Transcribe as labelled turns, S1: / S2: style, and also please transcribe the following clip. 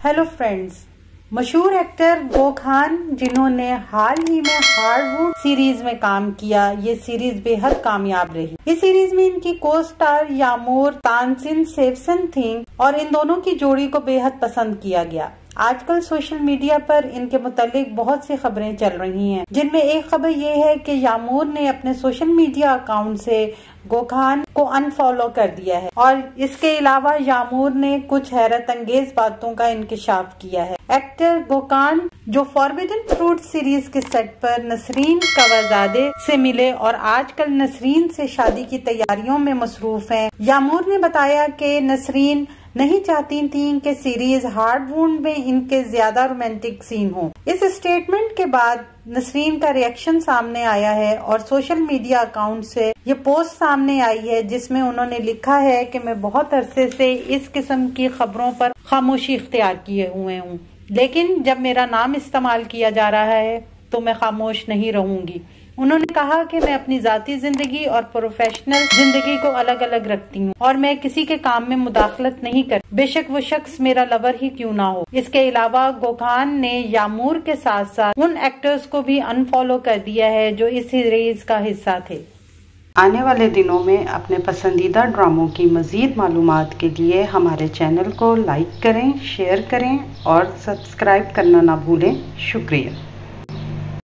S1: Hello friends, मशहूर actor गो खान जिन्होंने हाल ही में हार्डवुड सीरीज में काम किया, ये सीरीज बेहद कामयाब रही। इस सीरीज में इनकी को स्टार यामूर तानसेन सेवसन थी और इन दोनों की जोड़ी को बेहद पसंद किया गया। आजकल सोशल मीडिया पर इनके मुतालिक बहुत सी खबरें चल रही हैं, जिनमें एक खबर ये है कि यामूर ने अपने सोशल मीडिया अकाउंट से गो खान को अनफॉलो कर दिया है और इसके अलावा यामूर ने कुछ हैरत अंगेज बातों का इंकशाफ किया है। एक्टर गो खान जो फॉरबिडन फ्रूट सीरीज के सेट पर नसरीन कवाजादे से मिले और आजकल नसरीन से शादी की तैयारियों में मसरूफ हैं। यामूर ने बताया कि नसरीन नहीं चाहती थी कि सीरीज हार्डवुड में इनके ज्यादा रोमांटिक सीन हो। इस स्टेटमेंट के बाद नसरीन का रिएक्शन सामने आया है और सोशल मीडिया अकाउंट से ये पोस्ट सामने आई है, जिसमें उन्होंने लिखा है कि मैं बहुत अरसे से इस किस्म की खबरों पर खामोशी इख्तियार किए हुए हूँ, लेकिन जब मेरा नाम इस्तेमाल किया जा रहा है तो मैं खामोश नहीं रहूंगी। उन्होंने कहा कि मैं अपनी जाती जिंदगी और प्रोफेशनल जिंदगी को अलग अलग रखती हूँ और मैं किसी के काम में मुदाखलत नहीं करती, बेशक वो शख्स मेरा लवर ही क्यों ना हो। इसके अलावा गो खान ने यामूर के साथ साथ उन एक्टर्स को भी अनफॉलो कर दिया है जो इस सीरीज का हिस्सा थे। आने वाले दिनों में अपने पसंदीदा ड्रामों की मजीद मालूमात के लिए हमारे चैनल को लाइक करें, शेयर करें और सब्सक्राइब करना ना भूलें। शुक्रिया।